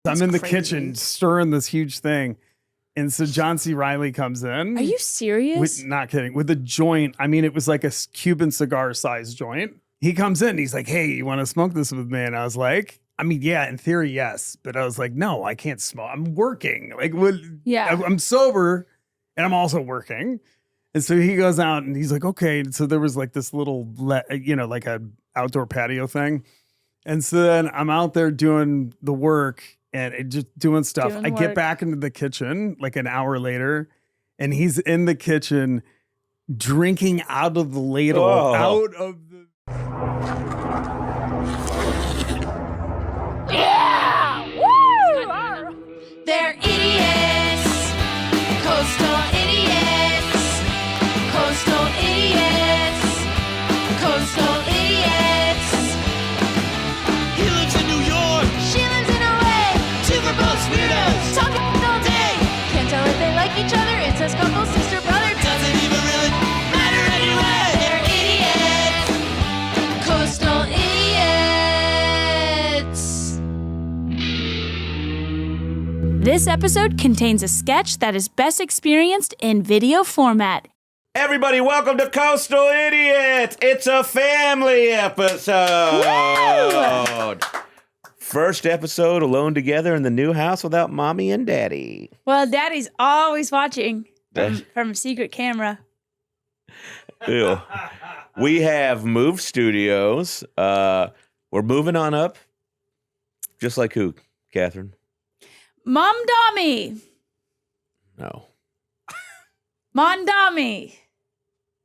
I'm in the kitchen stirring this huge thing. And so John C. Reilly comes in. Are you serious? Not kidding. With a joint. I mean, it was like a Cuban cigar sized joint. He comes in. He's like, hey, you want to smoke this with me? And I was like, I mean, yeah, in theory, yes. But I was like, no, I can't smoke. I'm working. Like, I'm sober and I'm also working. And so he goes out and he's like, okay. And so there was like this little, like a outdoor patio thing. And so then I'm out there doing the work and just doing stuff. I get back into the kitchen like an hour later and he's in the kitchen drinking out of the ladle, out of the... Yeah! Woo! They're idiots. Coastal idiots. Coastal idiots. Coastal idiots. He lives in New York. She lives in LA. Two are both weirdos. Talking all day. Can't tell if they like each other. Incest couple, sister, brother. Doesn't even really matter anyway. They're idiots. Coastal idiots. This episode contains a sketch that is best experienced in video format. Everybody, welcome to Coastal Idiots. It's a family episode. Woo! First episode alone together in the new house without mommy and daddy. Well, Daddy's always watching from a secret camera. Ew. We have moved studios. We're moving on up. Just like who, Catherine? Mom Dommy. No. Mondami.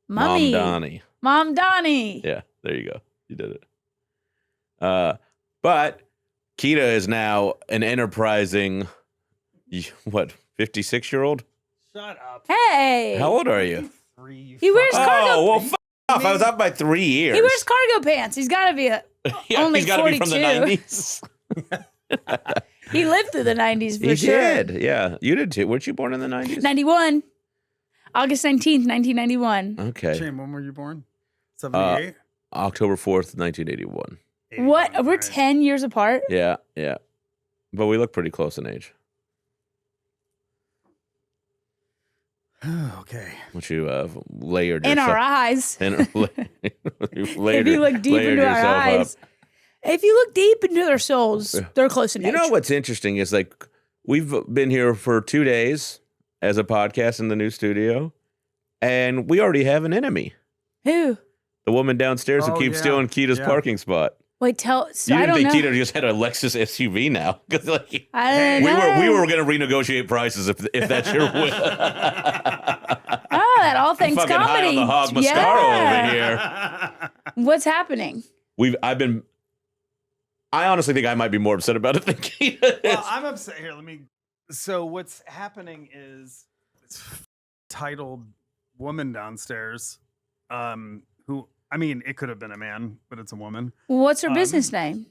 Mummy. Mom Donnie. Mom Donnie. Yeah, there you go. You did it. But Keida is now an enterprising, 56-year-old? Shut up. Hey. How old are you? He wears cargo. Oh, well, off. I was up by 3 years. He wears cargo pants. He's got to be only he's gotta 42. be from the 90s. He lived through the 90s for He sure. did, yeah. You did too. Weren't you born in the 90s? 91. August 19th, 1991. Okay. Shane, when were you born? 78? October 4th, 1981. What? We're 10 years apart? Yeah, yeah. But we look pretty close in age. Okay. Once you layered In yourself. our eyes. If If you look deep into our eyes. If you look deep into their souls, they're close in age. You know what's interesting is like we've been here for 2 days as a podcast in the new studio, and we already have an enemy. Who? The woman downstairs who keeps stealing Keida's parking spot. Wait, You didn't think Keida just had a Lexus SUV now? Because like, I don't know. we were going to renegotiate prices if that's your will. Oh, that all things fucking comedy. high on the hog mascara over here. What's happening? I honestly think I might be more upset about it than Keida is. Well, I'm upset here. So what's happening is this titled woman downstairs, who, I mean, it could have been a man, but it's a woman. What's her business name?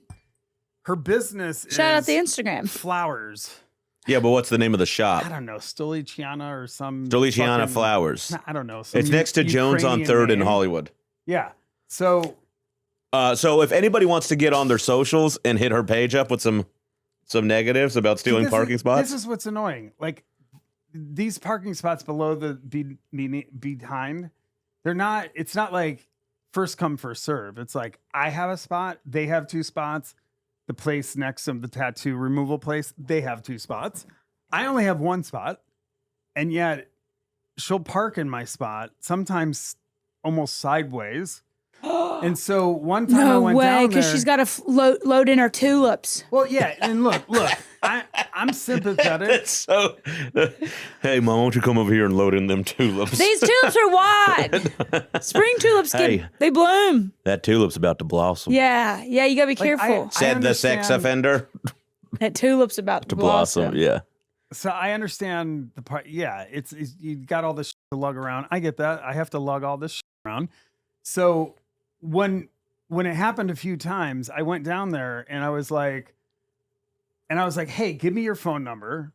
Her business is... Shout out the Instagram. Flowers. Yeah, but what's the name of the shop? I don't know. Stoliciana or some... Stoliciana Flowers. I don't know. It's next to Jones on 3rd in Hollywood. Yeah. So if anybody wants to get on their socials and hit her page up with some negatives about stealing parking spots. This is what's annoying. Like these parking spots below the behind, it's not like first come, first serve. It's like I have a spot, they have 2 spots. The place next to the tattoo removal place, they have 2 spots. I only have 1 spot. And yet she'll park in my spot, sometimes almost sideways. And so one time I went down there. Because she's got to load in her tulips. Well, yeah, and look, I'm sympathetic. That's so. Hey, Mom, why don't you come over here and load in them tulips? These tulips are wide. Spring tulips, they bloom. That tulip's about to blossom. Yeah, you got to be careful. Said the sex offender. That tulip's about to blossom. Yeah. So I understand the part. Yeah, it's you got all this shit to lug around. I get that. I have to lug all this shit around. So when it happened a few times, I went down there and I was like, hey, give me your phone number.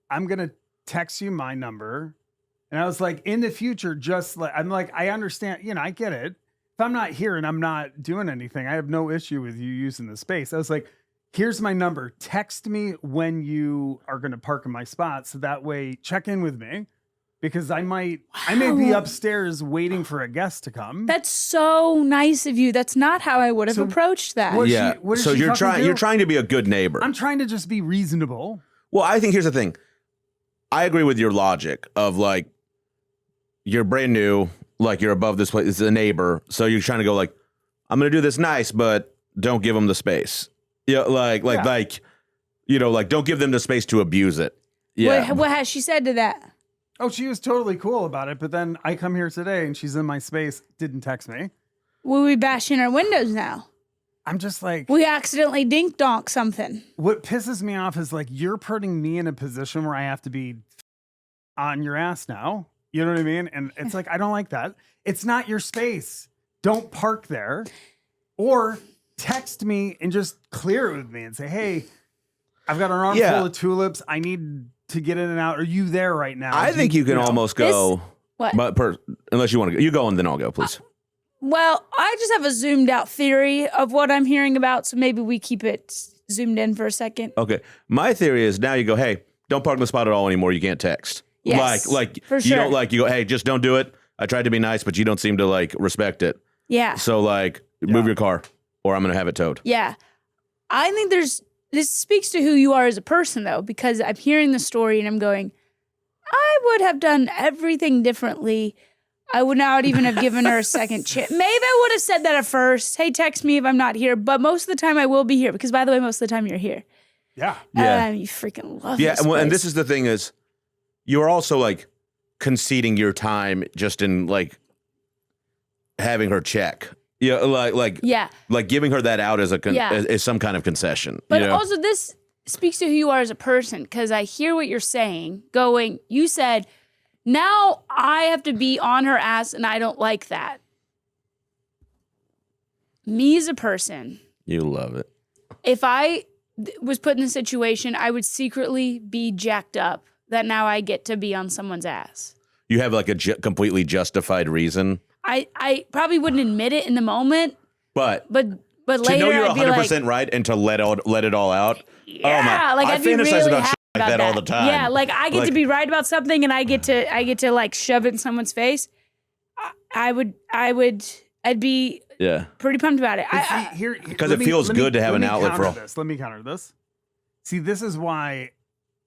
I'm going to text you my number. And I was like, in the future, I understand, I get it. If I'm not here and I'm not doing anything, I have no issue with you using the space. I was like, here's my number. Text me when you are going to park in my spot. So that way, check in with me because I may be upstairs waiting for a guest to come. That's so nice of you. That's not how I would have approached that. What Yeah. does So she you're fucking do? you're trying to be a good neighbor. I'm trying to just be reasonable. Well, I think here's the thing. I agree with your logic of like, you're brand new, like you're above this place, it's a neighbor. So you're trying to go like, I'm going to do this nice, but don't give them the space. Yeah, like, you know, like don't give them the space to abuse it. Yeah. What has she said to that? Oh, she was totally cool about it. But then I come here today and she's in my space, didn't text me. Will we bash in our windows now? I'm just like, We accidentally dink donk something. what pisses me off is like, you're putting me in a position where I have to be on your ass now. You know what I mean? And it's like, I don't like that. It's not your space. Don't park there. Or text me and just clear it with me and say, hey, I've got an armful of tulips. I need to get in and out. Are you there right now? I think you can almost go, What? but unless you want to go. You go and then I'll go, please. Well, I just have a zoomed out theory of what I'm hearing about, so maybe we keep it zoomed in for a second. Okay. My theory is now you go, hey, don't park in the spot at all anymore. You can't text. Yes, Like for you sure. don't like, you go, hey, just don't do it. I tried to be nice, but you don't seem to like respect it. Yeah. So like move your car or I'm going to have it towed. Yeah. I think this speaks to who you are as a person, though, because I'm hearing the story and I'm going, I would have done everything differently. I would not even have given her a second chance. Maybe I would have said that at first. Hey, text me if I'm not here. But most of the time I will be here because, by the way, most of the time you're here. Yeah. Yeah. You freaking love Yeah. this Well, and place. this is the thing is you're also like conceding your time just in like having her check. Yeah. Like giving her that out as as some kind of concession. But you know? also this speaks to who you are as a person because I hear what you're saying going, you said, now I have to be on her ass and I don't like that. Me as a person, You love it. if I was put in a situation, I would secretly be jacked up that now I get to be on someone's ass. You have like a completely justified reason. I probably wouldn't admit it in the moment, But later to know you're I'd be 100% like, right and to let it all out. yeah, like I I'd be fantasize really about happy shit like about that all the time. Yeah, like I get to be right about something and I get to like shove it in someone's face. I'd be pretty pumped about it. Because it feels good to have an outlet for all. Let me counter this. See, this is why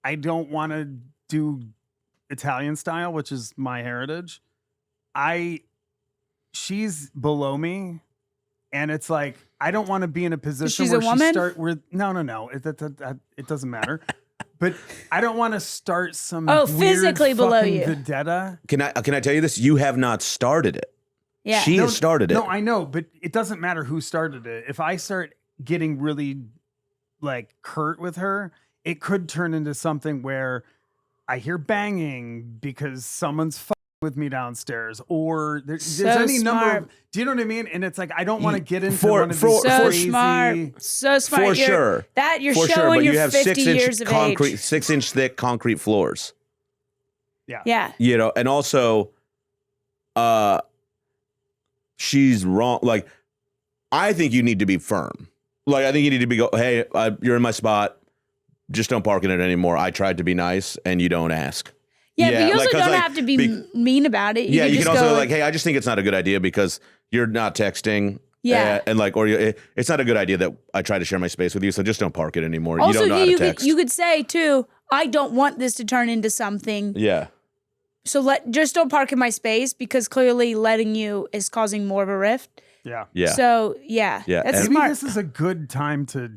I don't want to do Italian style, which is my heritage. She's below me, and it's like I don't want to be in a position where no. It doesn't matter. But I don't want to start some physically below you vendetta. Can I tell you this? You have not started it. Yeah. She has started it. No, I know, but it doesn't matter who started it. If I start getting really like curt with her, it could turn into something where I hear banging because someone's fucking with me downstairs, or there's any number of, do you know what I mean? And it's like I don't want to get into one of these crazy. So smart. For sure. You're For showing sure, but you're you have 50 years of age. 6-inch thick concrete floors. Yeah. You know, and also she's wrong. Like, I think you need to be firm. Like, I think you need to hey, you're in my spot. Just don't park in it anymore. I tried to be nice, and you don't ask. Yeah, but you also don't have to be mean about it. You can also like, hey, I just think it's not a good idea because you're not texting. Yeah. And like, it's not a good idea that I try to share my space with you, so just don't park it anymore. Also, you don't know how to text. You could say, too, I don't want this to turn into something. Yeah. So just don't park in my space because clearly letting you is causing more of a rift. Yeah. Yeah. So, yeah. That's Maybe smart. this is a good time to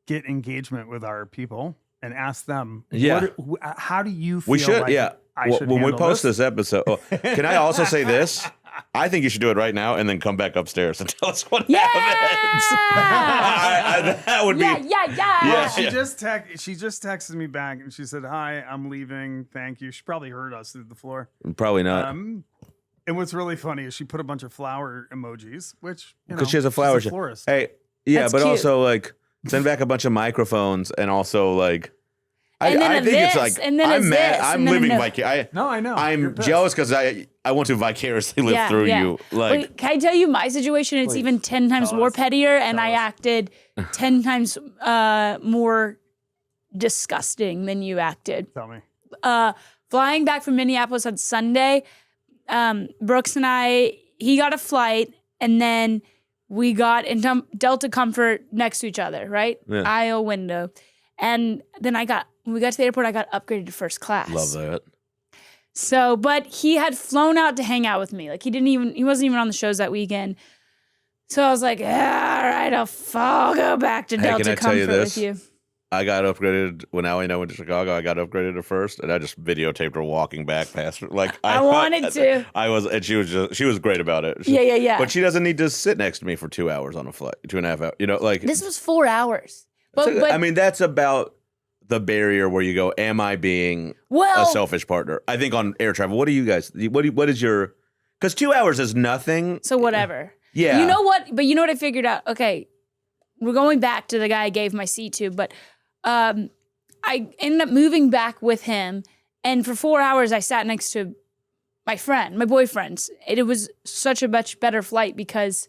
get engagement with our people and ask them, how do you feel? We should, like I should when we handle post this episode, can I also say this? I think you should do it right now and then come back upstairs and tell us what happens. That would be. Yeah. She just texted me back and she said, "Hi, I'm leaving. Thank you." She probably heard us through the floor. Probably not. And what's really funny is she put a bunch of flower emojis, which because she has a flower. She's a florist. Hey, yeah, That's but cute. also like send back a bunch of microphones and also like. And then I a think it's this, like and then I'm a mad. this, I'm and then a living no. vicariously. No, I know. You're I'm pissed. jealous because I want to vicariously live through you. Like Wait, can I tell you my situation? It's Please. even 10 times Tell more us. pettier, and Tell I us. acted 10 times more disgusting than you acted. Tell me. Flying back from Minneapolis on Sunday, Brooks and I, he got a flight, and then we got in Delta Comfort next to each other, right? Yeah. Aisle window. And then when we got to the airport, I got upgraded to first class. love that. So, but he had flown out to hang out with me. Like he wasn't even on the shows that weekend. So I was like, all right, I'll go back to Hey, Delta can I tell you Comfort this? with you. I got upgraded when I went to Chicago. I got upgraded to first, and I just videotaped her walking back past her. Like I wanted to. I was, and she was great about it. Yeah. But she doesn't need to sit next to me for 2 hours on a flight, 2.5 hours. You know, like This was 4 hours. But I mean, that's about the barrier where you go, am I being well, a selfish partner? I think on air travel, what do you guys, what is your, because 2 hours is nothing. so whatever. Yeah. You know what? But you know what I figured out? Okay, we're going back to the guy I gave my seat to, but I ended up moving back with him, and for 4 hours I sat next to my boyfriend's. It was such a much better flight because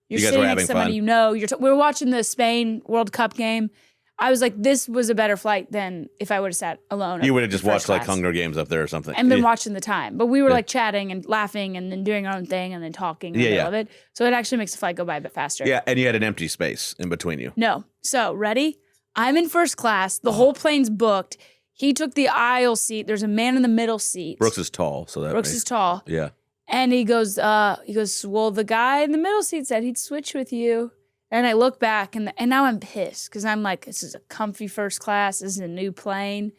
you're You guys sitting were next to having somebody fun. you know. We were watching the Spain World Cup game. I was like, this was a better flight than if I would have sat alone. You would have just first watched like class. Hunger Games up there or something. And been Yeah. watching the time. But we were like chatting and laughing and then doing our own thing and then talking in the middle of it. So it actually makes the flight go by a bit faster. Yeah, and you had an empty space in between you. No. So ready? I'm in first class. The whole plane's booked. He took the aisle seat. There's a man in the middle seat. Brooks is tall, so that Brooks makes- is tall. Yeah. And he goes, well, the guy in the middle seat said he'd switch with you. And I look back, and now I'm pissed because I'm like, this is a comfy first class. This is a new plane.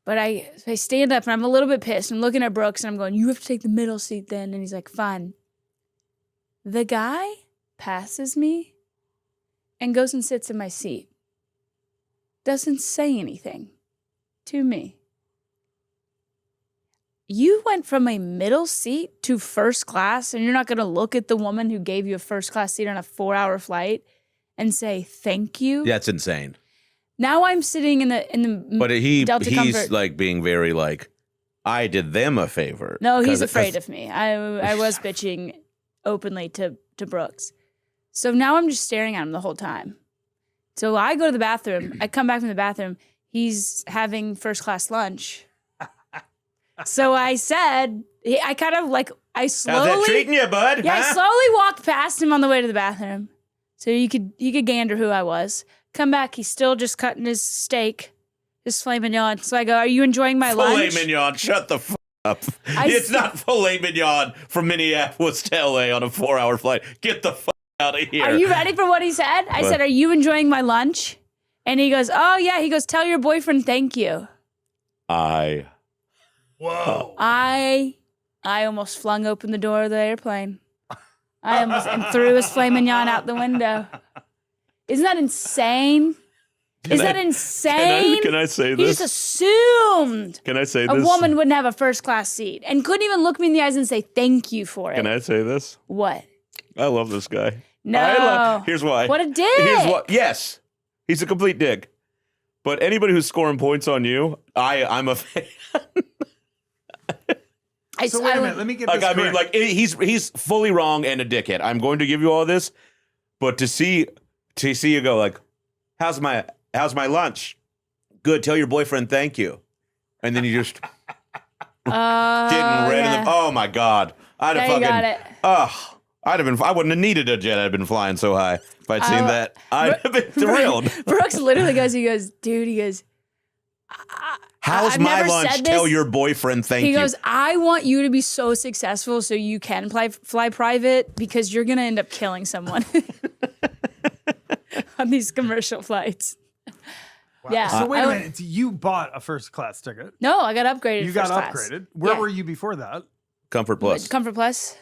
But I stand up, and I'm a little bit pissed. I'm looking at Brooks, and I'm going, you have to take the middle seat then. And he's like, fine. The guy passes me and goes and sits in my seat. Doesn't say anything to me. You went from a middle seat to first class, and you're not going to look at the woman who gave you a first class seat on a 4-hour flight and say thank you. That's insane. Now I'm sitting in the But he's Delta Comfort. like being very like, I did them a favor. No, he's 'Cause- afraid of me. I was bitching openly to Brooks. So now I'm just staring at him the whole time. So I go to the bathroom. I come back from the bathroom. He's having first class lunch. So I said, I kind of like, I slowly. How's that treating you, bud? Yeah, I Huh? slowly walked past him on the way to the bathroom. So you could gander who I was. Come back, he's still just cutting his steak, his filet mignon. So I go, are you enjoying my Filet lunch? mignon, shut the f up. I It's s- not filet mignon from Minneapolis to LA on a 4-hour flight. Get the f out of here. Are you ready for what he said? I What? said, are you enjoying my lunch? And he goes, oh yeah. He goes, tell your boyfriend thank you. Whoa. I almost flung open the door of the airplane. I almost and threw his filet mignon out the window. Isn't that insane? Is that insane? Can I say He just assumed Can I say a woman wouldn't have a first class seat and couldn't even look me in the eyes and say thank you for it. Can I say this? What? I love this guy. No. Here's why. What a dick. Here's what. Yes, he's a complete dick. But anybody who's scoring points on you, I'm a fan. So wait a minute. Let me get Like this I mean, correct. like he's fully wrong and a dickhead. I'm going to give you all this, but to see you go like, how's my lunch? Good. Tell your boyfriend thank you, and then you just getting red in the. Oh my god! I'd have Now you got it. I wouldn't have needed a jet. I'd been flying so high if I'd seen that. I'd have been thrilled. Brooks literally goes, dude, he goes, How's I've my never lunch? said Tell this. your boyfriend thank he you. goes, I want you to be so successful so you can fly private because you're going to end up killing someone on these commercial flights. Wow. Yeah. So wait I a would- minute. You bought a first class ticket. No, I got upgraded. You got first class. upgraded. Where Yeah. were you before that? Comfort Plus. Comfort Plus,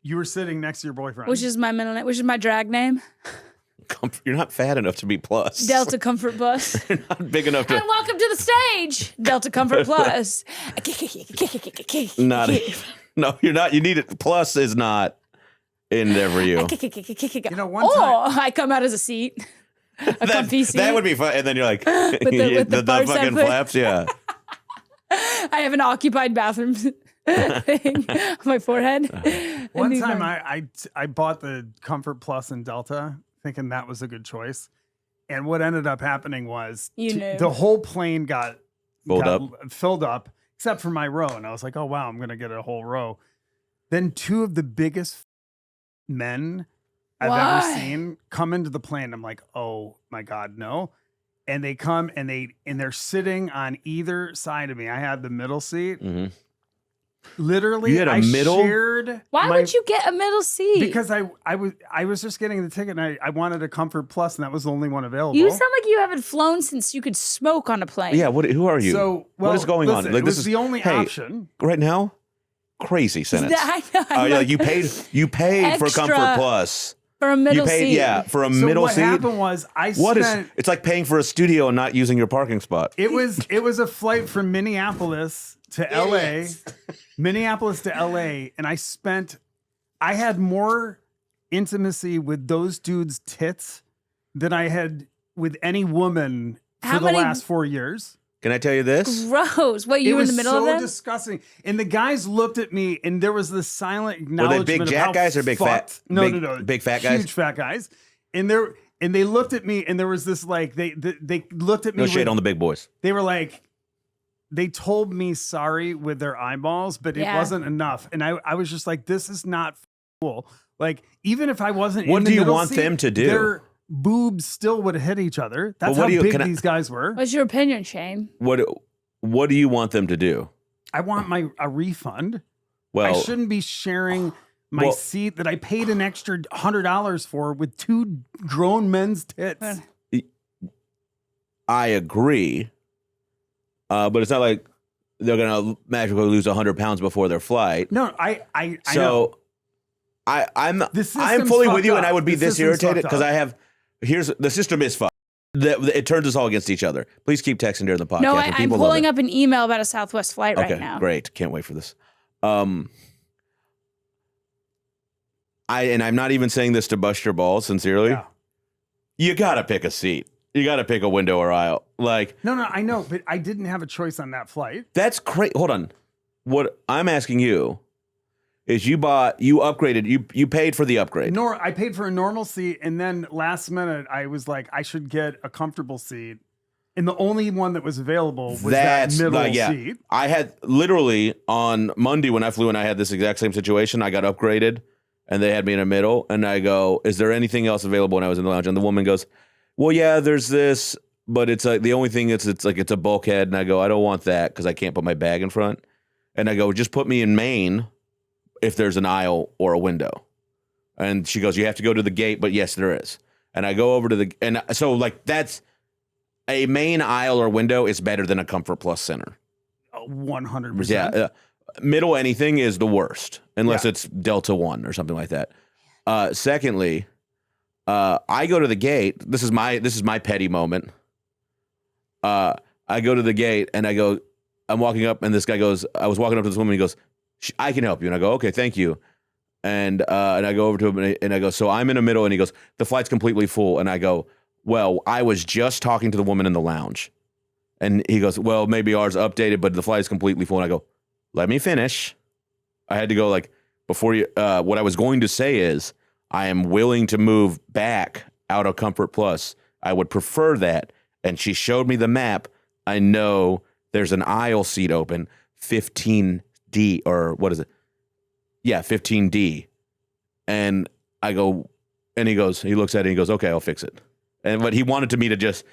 You were sitting next to your boyfriend. which is my middle name, which is my drag name. You're not fat enough to be plus. Delta Comfort Plus. You're not big enough to. And welcome to the stage, Delta Comfort Plus. Not. No, you're not. You need it. Plus is not in there for you. You know, one time. I come out as a seat. a comfy seat. That would be fun. And then you're like, with the bar fucking separate. flaps. Yeah. I have an occupied bathroom thing on my forehead. One time I bought the Comfort Plus in Delta thinking that was a good choice. And what ended up happening was the whole plane got filled up except for my row. And I was like, oh, wow, I'm going to get a whole row. Then two of the biggest men I've ever seen come into the plane. I'm like, oh my God, no. And they come and they're sitting on either side of me. I had the middle seat. Mm-hmm. Literally, you had a middle? shared. Why would you get a middle seat? Because I was just getting the ticket and I wanted a Comfort Plus and that was the only one available. You sound like you haven't flown since you could smoke on a plane. Yeah. Who are you? So what is going on? Like, this is the only option right now. Crazy sentence. I know. You paid for Comfort Plus. For a middle seat. Yeah, for a middle seat. What happened was it's like paying for a studio and not using your parking spot. It was a flight from Minneapolis to LA. Minneapolis to LA. And I had more intimacy with those dudes' tits than I had with any woman for the last 4 years. Can I tell you this? Gross. What, you were in the middle of them? It was so disgusting. And the guys looked at me, and there was this silent acknowledgement. Were they big jack guys or big fat? No. Big fat guys? Huge fat guys. And they looked at me, and there was this like, they looked at me. No shade on the big boys. They were like, they told me sorry with their eyeballs, but it wasn't enough. And I was just like, this is not cool. Like, even if I wasn't what in the do you middle want seat, them to do? their boobs still would have hit each other. That's how big these guys were. What's your opinion, Shane? What do you want them to do? I want a refund. Well, I shouldn't be sharing my seat that I paid an extra $100 for with two grown men's tits. I agree, but it's not like they're gonna magically lose 100 pounds before their flight. No, I so know. I'm fully with you, and I would be this irritated because the system is fucked. It turns us all against each other. Please keep texting during the podcast. No, I'm pulling up an email about a Southwest flight right now. Great. Can't wait for this. I'm not even saying this to bust your balls, sincerely. Yeah. You gotta pick a seat. You gotta pick a window or aisle. Like, No, I know, but I didn't have a choice on that flight. that's crazy. Hold on. What I'm asking you is you upgraded, you paid for the upgrade. I paid for a normal seat, and then last minute I was like, I should get a comfortable seat. And the only one that was available was that middle seat. I had literally on Monday when I flew and I had this exact same situation. I got upgraded and they had me in the middle. And I go, is there anything else available? And I was in the lounge and the woman goes, well, yeah, there's this, but it's like the only thing it's a bulkhead. And I go, I don't want that because I can't put my bag in front. And I go, just put me in main if there's an aisle or a window. And she goes, you have to go to the gate, but yes, there is. And I go over to and so like that's a main aisle or window is better than a Comfort Plus center. 100%. Yeah. Middle anything is the worst unless it's Delta 1 or something like that. Secondly, I go to the gate. This is my petty moment. I go to the gate and I go, I'm walking up and this guy goes, I was walking up to this woman and he goes, I can help you. And I go, okay, thank you. And I go over to him and I go, so I'm in the middle and he goes, the flight's completely full. And I go, well, I was just talking to the woman in the lounge. And he goes, well, maybe ours updated, but the flight is completely full. And I go, let me finish. I had to go like, before you, what I was going to say is, I am willing to move back out of Comfort Plus. I would prefer that. And she showed me the map. I know there's an aisle seat open, 15D, or what is it? Yeah, 15D. And I go, and he looks at it and he goes, okay, I'll fix it. But he wanted me to just,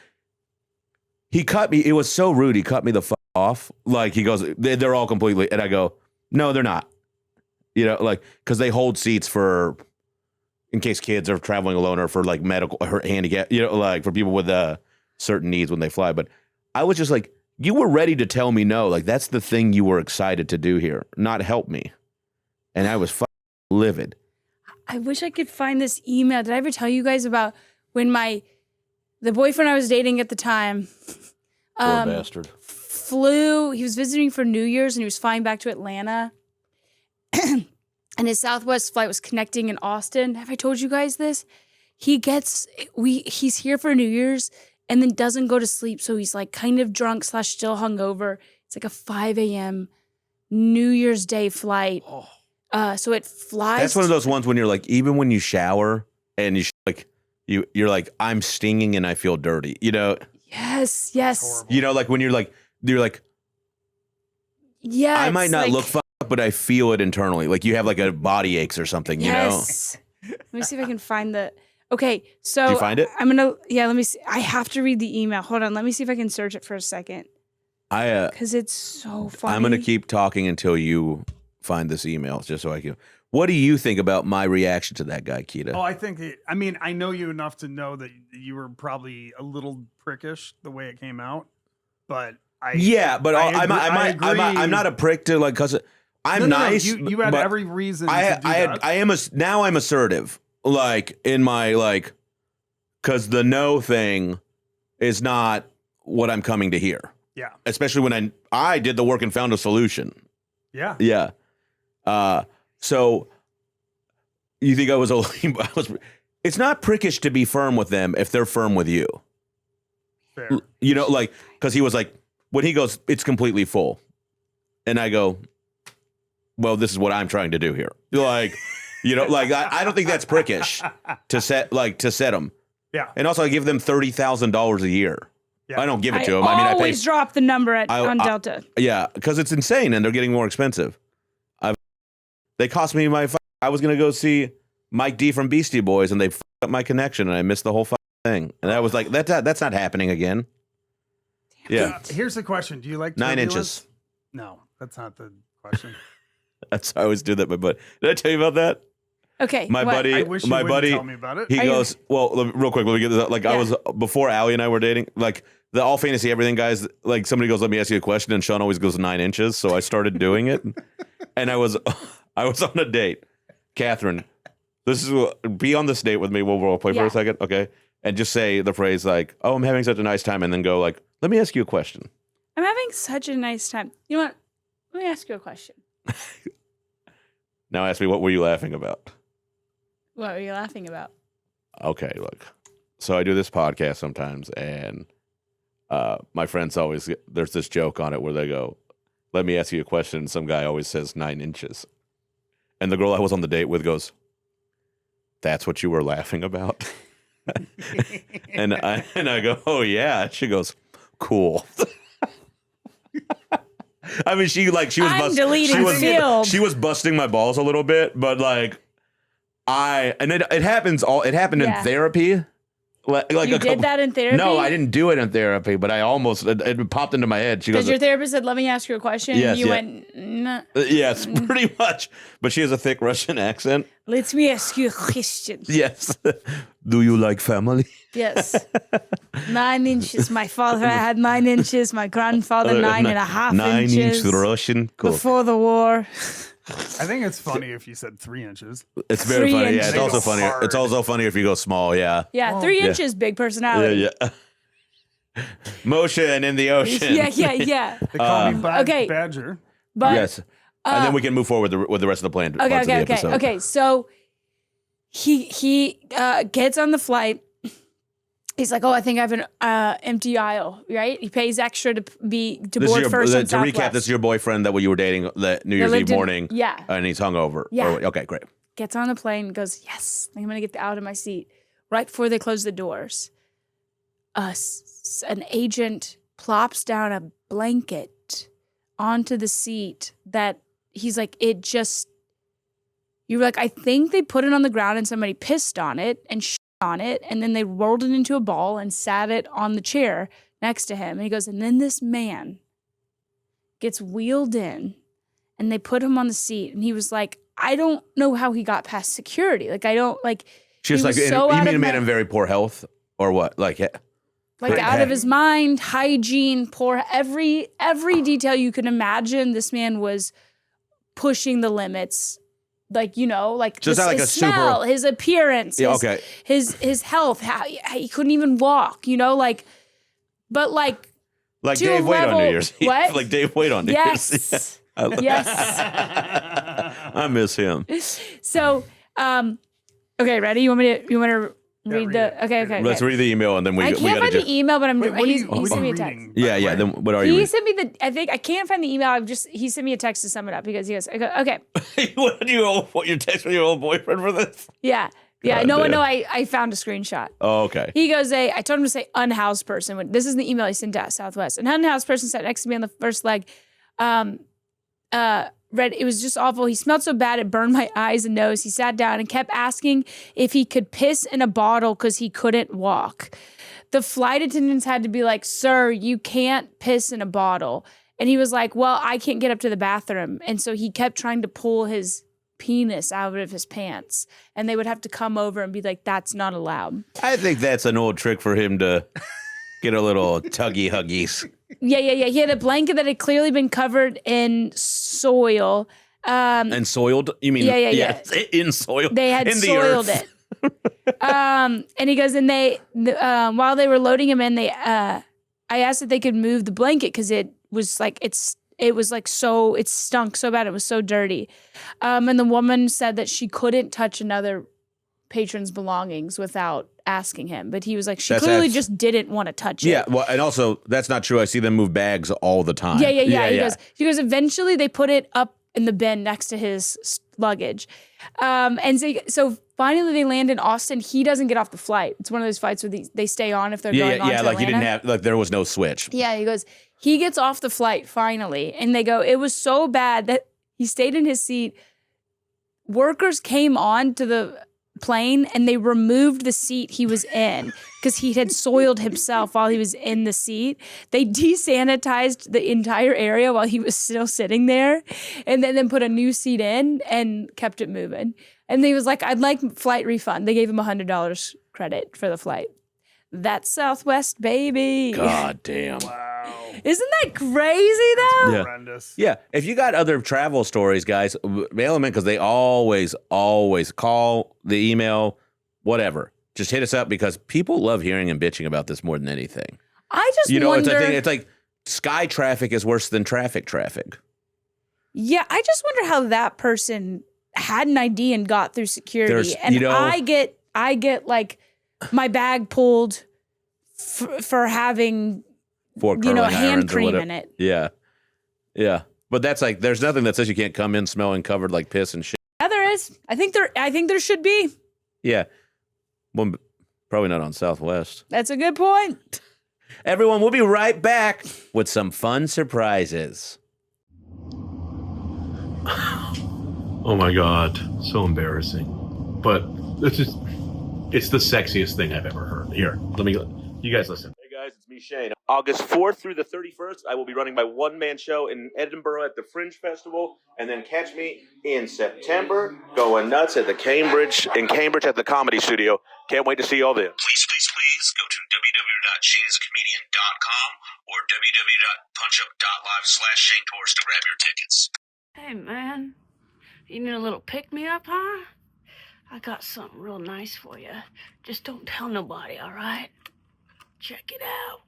he cut me. It was so rude. He cut me the fuck off. Like he goes, they're all completely, and I go, no, they're not. You know, like, because they hold seats for, in case kids are traveling alone or for like medical or handicap, you know, like for people with certain needs when they fly. But I was just like, you were ready to tell me no. Like, that's the thing you were excited to do here, not help me. And I was fucking livid. I wish I could find this email. Did I ever tell you guys about when the boyfriend I was dating at the time Poor bastard. flew, he was visiting for New Year's and he was flying back to Atlanta. And his Southwest flight was connecting in Austin. Have I told you guys this? he's here for New Year's and then doesn't go to sleep. So he's like kind of drunk / still hungover. It's like a 5 a.m. New Year's Day flight. So it flies. That's one of those ones when you're like, even when you shower and you're like, I'm stinging and I feel dirty. You know? Yes. You know, like when you're like, Yeah. I might not look fucked up, but I feel it internally. Like you have like a body aches or something, you know? Let me see if I can find the. Okay, so Did you find it? let me see. I have to read the email. Hold on, let me see if I can search it for a second. Because it's so funny. I'm gonna keep talking until you find this email, just so I can. What do you think about my reaction to that guy, Keida? Oh, I think I know you enough to know that you were probably a little prickish the way it came out, but I'm not a prick to like because I'm nice. You had every reason. I'm assertive, like in my like, because the no thing is not what I'm coming to hear. Yeah, especially when I did the work and found a solution. Yeah. So you think I was it's not prickish to be firm with them if they're firm with you. Fair. You know, like, because he was like, when he goes, it's completely full. And I go, well, this is what I'm trying to do here. Like, you know, like, I don't think that's prickish to set them. Yeah. And also I give them $30,000 a year. Yeah. I don't give it to them. I always drop the number on Delta. Yeah, because it's insane and they're getting more expensive. They cost me I was going to go see Mike D from Beastie Boys and they fucked up my connection and I missed the whole thing. And I was like, that's not happening again. Yeah. Here's the question. Do you like 9 turbulence? inches? No, that's not the question. That's I always do that, my buddy. Did I tell you about that? Okay. My buddy, I wish you my wouldn't buddy, tell me about it. He goes, well, real quick, let me get this out. Like, I was, before Allie and I were dating, like, the All Fantasy Everything guys, like, somebody goes, let me ask you a question, and Sean always goes 9 inches, so I started doing it. And I was on a date. Catherine, be on this date with me. We'll role play for a second, okay? And just say the phrase, like, oh, I'm having such a nice time, and then go, like, let me ask you a question. I'm having such a nice time. You know what? Let me ask you a question. Now ask me, what were you laughing about? What were you laughing about? Okay, look. So I do this podcast sometimes, and my friends always, there's this joke on it where they go, let me ask you a question. And some guy always says 9 inches. And the girl I was on the date with goes, that's what you were laughing about? and I go, oh, yeah. She goes, cool. I mean, she was busting my balls a little bit, but like it happened in therapy. Like you did that in therapy? No, I didn't do it in therapy, but I almost it popped into my head. She goes, your therapist said, "Let me ask you a question." Yes, you went, "No." Yes, pretty much. But she has a thick Russian accent. Let me ask you a question. Yes. Do you like family? Yes. 9 inches. My father had 9 inches. My grandfather 9.5 inches. 9 inch Russian. Cool. Before the war. I think it's funny if you said 3 inches. It's very funny. inches. Yeah, it's also funny. It's also funny if you go small. Yeah. Yeah, 3 inches, big personality. Yeah. Motion in the ocean. Yeah. They call me Badger. But yes. And then we can move forward with the rest of the plan. Okay. So he gets on the flight. He's like, oh, I think I have an empty aisle, right? He pays extra to board first on Southwest. To recap, this is your boyfriend that you were dating that New Year's Eve morning. Yeah. And he's hungover. Yeah. Okay, great. Gets on the plane, goes, yes, I'm going to get out of my seat. Right before they close the doors, an agent plops down a blanket onto the seat that he's like, you're like, I think they put it on the ground and somebody pissed on it and on it, and then they rolled it into a ball and sat it on the chair next to him. And he goes, and then this man gets wheeled in and they put him on the seat. And he was like, I don't know how he got past security. Like, I don't like. She was like, you mean a man in very poor health or what? Like out of his mind, hygiene, poor, every detail you can imagine. This man was pushing the limits. Like, just his smell, his appearance, his health, how he couldn't even walk, but like Dave Wade on New Year's. What? Like Dave Wade on New Year's. Yes. I miss him. So, okay, ready? You want me to read read the. it. Okay. Let's read the email and then we I got can't find to the email, but Wait, what are he you sent me a text. reading, Yeah, by the yeah. way? Then what are you He reading? sent me the. I think I can't find the email. He sent me a text to sum it up because he goes, okay, What do you what your text with your old boyfriend for this? yeah. God No, damn. I found a screenshot. Oh, okay. He goes, I told him to say unhoused person. This is the email he sent to Southwest. An unhoused person sat next to me on the first leg. Read, it was just awful. He smelled so bad it burned my eyes and nose. He sat down and kept asking if he could piss in a bottle because he couldn't walk. The flight attendants had to be like, sir, you can't piss in a bottle. And he was like, well, I can't get up to the bathroom. And so he kept trying to pull his penis out of his pants. And they would have to come over and be like, that's not allowed. I think that's an old trick for him to get a little tuggy huggies. Yeah. He had a blanket that had clearly been covered in soil. And soiled? You mean Yeah. in soil? They had in the soiled earth. it. And he goes, and while they were loading him in, I asked if they could move the blanket because it was like it stunk so bad, it was so dirty. And the woman said that she couldn't touch another patron's belongings without asking him, but he was like, she clearly just didn't want to touch it. Yeah, well, and also that's not true. I see them move bags all the time. Yeah. He goes, eventually they put it up in the bin next to his luggage. And so finally they land in Austin. He doesn't get off the flight. It's one of those flights where they stay on if they're going on to like you didn't Atlanta. have, like there was no switch. Yeah, he goes, he gets off the flight finally. And they go, it was so bad that he stayed in his seat. Workers came on to the plane and they removed the seat he was in because he had soiled himself while he was in the seat. They desanitized the entire area while he was still sitting there and then put a new seat in and kept it moving. And he was like, I'd like flight refund. They gave him $100 credit for the flight. That's Southwest, baby. God damn. Wow. Isn't that crazy though? Yeah. Horrendous. Yeah, if you got other travel stories, guys, mail them in because they always call, the email, whatever. Just hit us up because people love hearing and bitching about this more than anything. I just It's wonder. a thing. It's like sky traffic is worse than traffic. Yeah, I just wonder how that person had an ID and got through security. There's- And you know- I get like my bag pulled for having For curling hand irons or cream whatever. in it. Yeah. But that's like, there's nothing that says you can't come in smelling covered like piss and shit. Yeah, there is. I think there should be. Yeah. Well, probably not on Southwest. That's a good point. Everyone, we'll be right back with some fun surprises. Oh my God, so embarrassing. But it's the sexiest thing I've ever heard. Here, you guys listen. Hey guys, it's me, Shane. August 4th through the 31st, I will be running my one-man show in Edinburgh at the Fringe Festival, and then catch me in September going nuts at Cambridge at the Comedy Studio. Can't wait to see y'all then. Please go to www.shaneisacomedian.com or www.punchup.live/Shane Torres to grab your tickets. Hey, man. You need a little pick-me-up, huh? I got something real nice for you. Just don't tell nobody, all right? Check it out.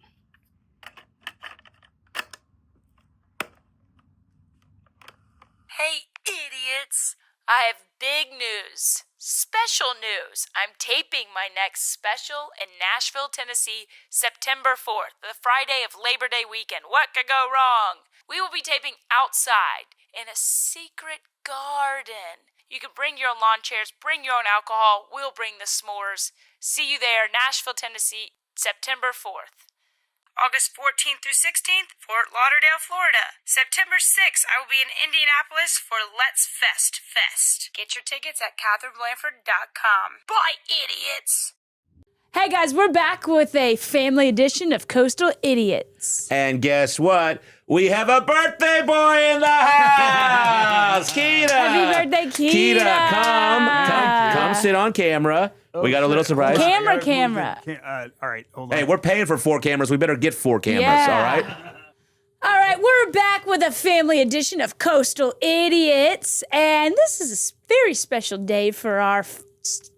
Hey, idiots! I have big news. Special news. I'm taping my next special in Nashville, Tennessee, September 4th, the Friday of Labor Day weekend. What could go wrong? We will be taping outside in a secret garden. You can bring your own lawn chairs, bring your own alcohol. We'll bring the s'mores. See you there, Nashville, Tennessee, September 4th. August 14th through 16th, Fort Lauderdale, Florida. September 6th, I will be in Indianapolis for Let's Fest. Get your tickets at KatherineBlanford.com. Bye, idiots! Hey guys, we're back with a family edition of Coastal Idiots. And guess what? We have a birthday boy in the house! Keida! Happy birthday, Keida! Keida, come sit on camera. We got a little surprise. Camera. All right, hold on. Hey, we're paying for 4 cameras. We better get 4 cameras, Yeah. all right? All right, we're back with a family edition of Coastal Idiots, and this is a very special day for our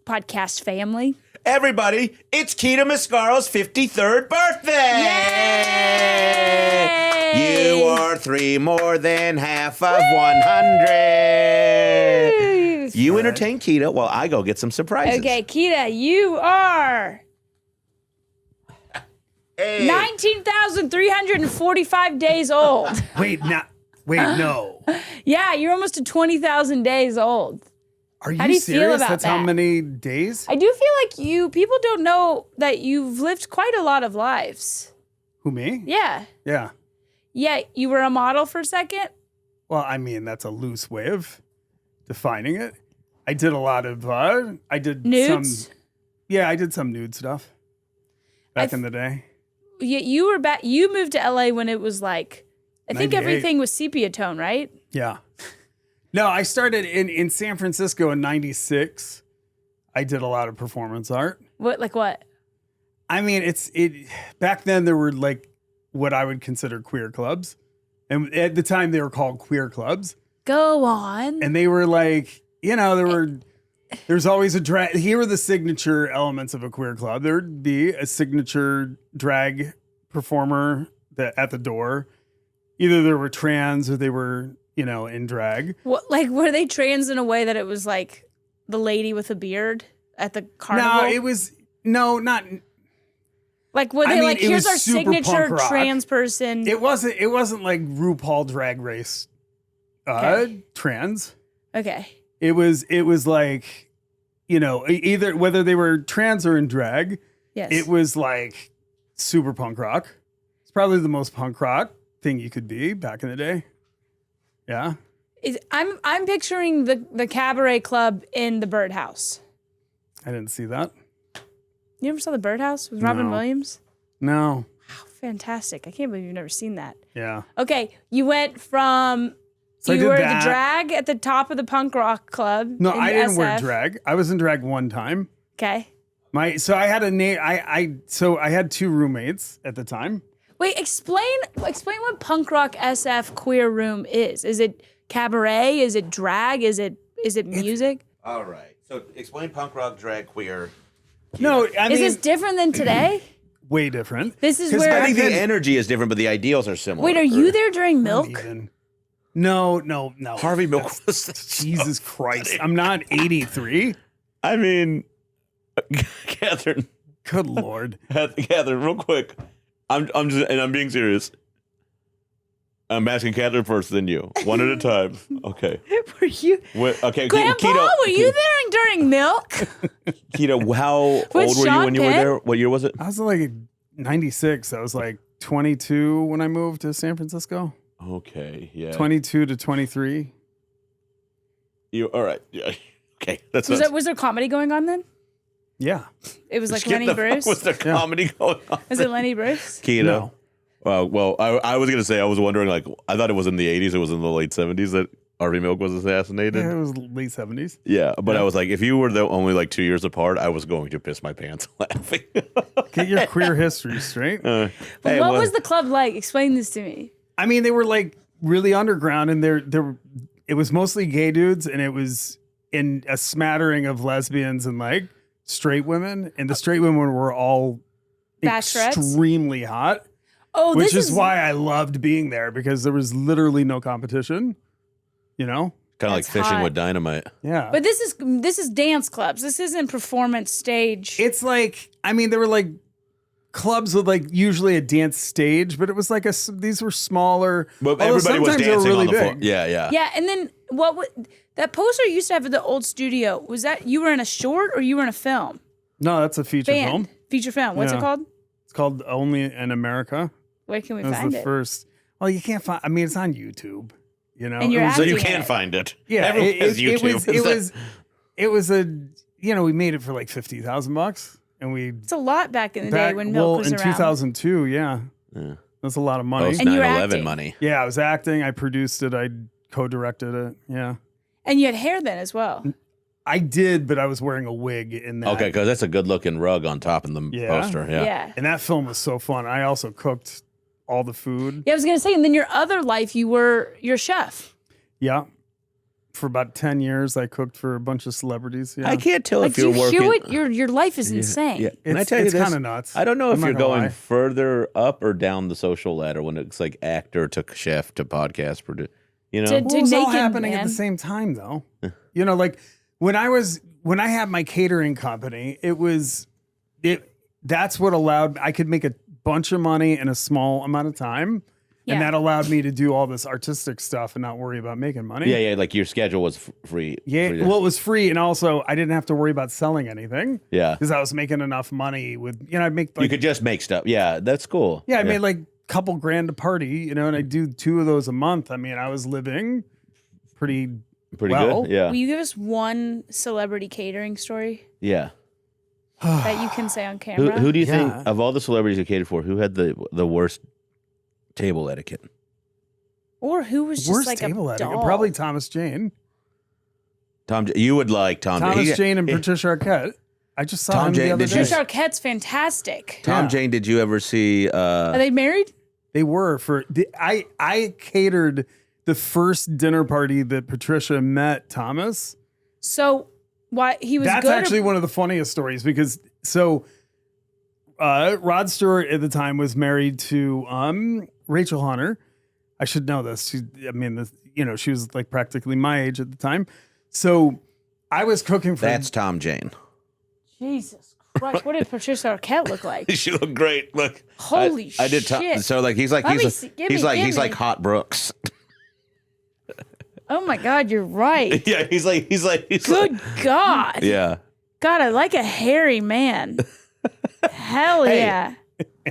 podcast family. Everybody, it's Keida Mascaro's 53rd birthday! Yay! You are 3 more than half of 100. You entertain Keida while I go get some surprises. Okay, Keida, you are 19,345 days old. Wait, no. Yeah, you're almost to 20,000 days old. Are How you do you serious? feel about That's how that? many days? I do feel like people don't know that you've lived quite a lot of lives. Who, me? Yeah. Yeah. Yeah, you were a model for a second? Well, I mean, that's a loose way of defining it. I did a lot of, I did Nudes? I did some nude stuff back in the day. Yeah, you were back. You moved to LA when it was like, I think 98. everything was sepia tone, right? Yeah. No, I started in San Francisco in 96. I did a lot of performance art. What, like what? I mean, back then there were like what I would consider queer clubs. And at the time they were called queer clubs. Go on. And they were like, there's always a drag. Here are the signature elements of a queer club. There'd be a signature drag performer at the door. Either they were trans or they were, in drag. What, like, were they trans in a way that it was like the lady with a beard at the carnival? No, it was not. Like, were they mean, like, it here's was our super signature punk rock. trans person? It wasn't like RuPaul Drag Race trans. Okay. It was like, either whether they were trans or in drag. Yes. It was like super punk rock. It's probably the most punk rock thing you could be back in the day. Yeah. I'm picturing the cabaret club in the Birdhouse. I didn't see that. You ever saw the Birdhouse with Robin No. Williams? No. Wow, fantastic. I can't believe you've never seen that. Yeah. Okay, you went from So I you did were that. the drag at the top of the punk rock club. No, in I didn't wear SF. drag. I was in drag one time. Okay. So I had a name. I had two roommates at the time. Wait, explain what punk rock SF queer room is. Is it cabaret? Is it drag? Is it music? All right. So explain punk rock, drag, queer. No, I Is mean, this different than today? way different. This is 'Cause where- I think back the then- energy is different, but the ideals are similar. Wait, are you there during Not Milk? even. No. Harvey Milk was Jesus Christ. I'm not 83. I mean, Catherine, Good Lord. Catherine, real quick. I'm being serious. I'm asking Catherine first, then you. One at a time. Okay. Were you, Okay. Grandpa? Were you there during Milk? Keto, how old were you Sean when you were Penn? there? What year was it? I was like 96. I was like 22 when I moved to San Francisco. Okay. Yeah. 22 to 23. All right. Yeah. Okay. That's Was there comedy going on then? Yeah. It was like Get Lenny the fuck Bruce. Was there comedy going on? Was it Lenny Bruce? Keto. No. Well, I was gonna say I was wondering, like, I thought it was in the 80s. It was in the late 70s that Harvey Milk was assassinated. Yeah, it was late 70s. Yeah, but I was like, if you were the only like 2 years apart, I was going to piss my pants laughing. Get your queer history straight. Hey, What well, was the club like? Explain this to me. I mean, they were like really underground, and it was mostly gay dudes, and it was in a smattering of lesbians and like straight women, and the straight women were all Bachelorettes? extremely hot, Oh, which this is why I loved being there because there was literally no competition. kind of like That's fishing hot. with dynamite. Yeah, But this is dance clubs. This isn't performance stage. it's like, I mean, there were like clubs with like usually a dance stage, but it was like these were smaller. But although everybody was sometimes they were dancing really on the floor. big. Yeah. Yeah, and then what would that poster you used to have at the old studio? Was that you were in a short or you were in a film? No, that's a feature film. Feature film. What's it Yeah. called? It's called Only in America. Where can we It was find the it? first. Well, you can't find. I mean, it's on YouTube. You know, And you're It was- So you Acting can it. find it. yeah. Everyone has It YouTube. was a. We made it for like $50,000, and we It's a lot back in the day when Milk well was in around. 2002. Yeah, that's a lot of money. Post And you were 9/11 acting. money. Yeah, I was acting. I produced it. I co-directed it. Yeah, And you had hair then as well. I did, but I was wearing a wig in that. Okay, because that's a good looking rug on top of the Yeah. poster. Yeah. And that film was so fun. I also cooked all the food. Yeah, I was gonna say, and then your other life, you were your chef. Yeah. For about 10 years, I cooked for a bunch of celebrities. Yeah. I can't tell Like, if do you're you working. hear what your life is insane. Yeah. Can I It's- tell you it's this? kinda nuts. I don't know if I'm not you're gonna going lie. further up or down the social ladder when it's like actor to chef to podcast producer. You know, To- Well, it was all naked happening at man. the same time, though. Like when I had my catering company, that's what allowed I could make a bunch of money in a small amount of time. Yeah. And that allowed me to do all this artistic stuff and not worry about making money. Yeah. Like your schedule was free. Yeah. free to- Well, it was free. And also I didn't have to worry about selling anything. Yeah. Because I was making enough money with, I'd make like, you could just make stuff. Yeah. That's cool. I made like a couple grand a party, and I do 2 of those a month. I mean, I was living pretty well. good. Yeah. Will you give us one celebrity catering story Yeah. that you can say on camera? Who do you Yeah. think of all the celebrities you catered for? Who had the worst table etiquette? Or who was just Worst like table a etiquette. doll? Probably Thomas Jane. You would like Tom. Thomas He- Jane and Patricia Arquette. I just saw Tom him Jane, the other did day. you- Patricia Arquette's fantastic. Tom Yeah. Jane. Did you ever see? Are they married? They were I catered the first dinner party that Patricia met Thomas. So why he was That's good? actually one of the funniest stories because Rod Stewart at the time was married to Rachel Hunter. I should know this. She was like practically my age at the time. So I was cooking for That's Tom Jane. Jesus Christ, what did Patricia Arquette look like? She looked great. Look, Holy I did. shit. So like he's like Let me he's see- a- give he's me- like give he's me. like Hot Brooks. Oh my God, you're right. Yeah, he's like Good God. yeah. God, I like a hairy man. Hell Hey. yeah.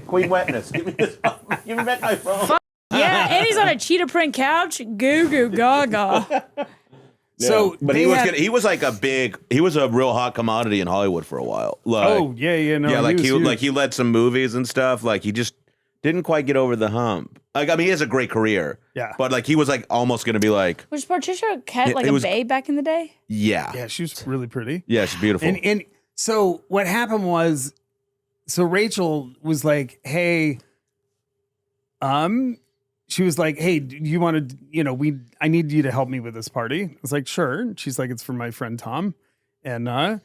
Queen Wetness. Give me this. Give me back my phone. Yeah, and he's on a cheetah print couch. Goo goo gaga. So but they he was had- gonna, he was like he was a real hot commodity in Hollywood for a while. Like, Oh yeah, no. yeah, like was huge. he led some movies and stuff. Like he just didn't quite get over the hump. Like I mean, he has a great career. Yeah. But like he was like almost gonna be like, Was Patricia Arquette Yeah, like it a was- babe back in the day? yeah, Yeah, she was really pretty. yeah, she's beautiful. And so what happened was, so Rachel was like, "Hey, she was like, "Hey, do you want to, I need you to help me with this party." I was like, "Sure." And she's like, "It's for my friend Tom." And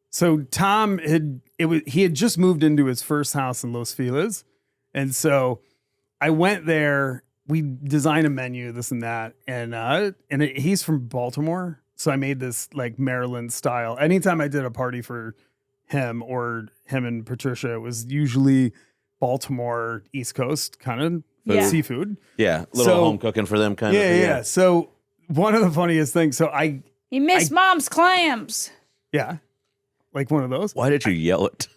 so Tom he had just moved into his first house in Los Feliz. And so I went there, we designed a menu, this and that. And he's from Baltimore. So I made this like Maryland style. Anytime I did a party for him or him and Patricia, it was usually Baltimore, East Coast kind of Yeah. seafood. yeah, a little So- home cooking for them kind of. Yeah. So one of the funniest things, He missed mom's clams. like one of those. Why did you yell it?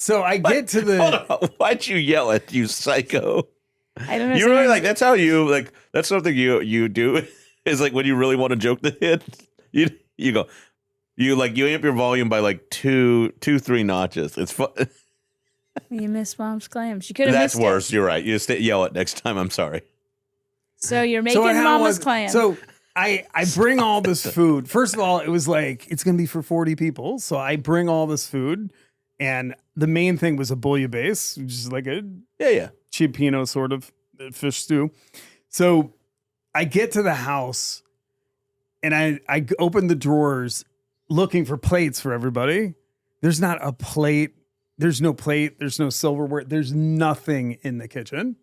So I get to the, Hold on. Why'd you yell it, you psycho? I don't know. You really like that's how you like that's something you do is like when you really want to joke the hit, you go you amp your volume by like 3 notches. It's fun. You missed mom's clams. You could have That's missed worse. it. You're right. You just yell it next time. I'm sorry. So you're so making what happened mama's was- clam. So I bring all this food. First of all, it was like, it's going to be for 40 people. So I bring all this food. And the main thing was a bouillabaisse, which is like a Yeah. cioppino sort of fish stew. So I get to the house and I open the drawers looking for plates for everybody. There's not a plate. There's no plate. There's no silverware. There's nothing in the kitchen.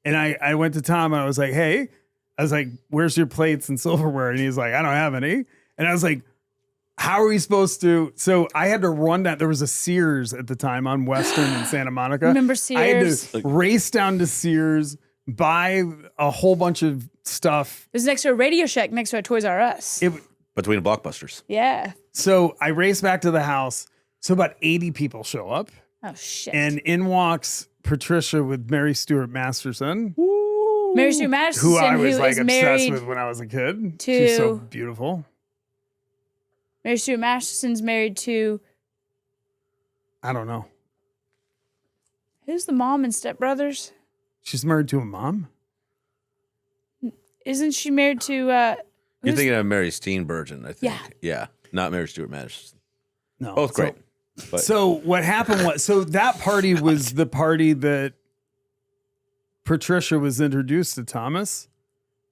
And I went to Tom and I was like, "Hey," I was like, "Where's your plates and silverware?" And he's like, "I don't have any." And I was like, "How are we supposed to?" So I had to run down. There was a Sears at the time on Western in Santa Monica. Remember I had Sears? to race down to Sears, buy a whole bunch of stuff. It was next to a Radio Shack, next to a Toys R Us. Between blockbusters. Yeah. So I race back to the house. So about 80 people show up. Oh shit. And in walks Patricia with Mary Stuart Masterson, Mary Sue Masterson, who I was who like is obsessed married with when I was a kid. to- She's so beautiful. Mary Sue Masterson's married to I don't know. who's the mom in Step Brothers? She's married to a mom. Isn't she married to You're who's- thinking of Mary Steenburgen, I think. Yeah. Yeah. Not Mary Stuart Madison. No, Both great. But So what happened was, so that party was the party that Patricia was introduced to Thomas,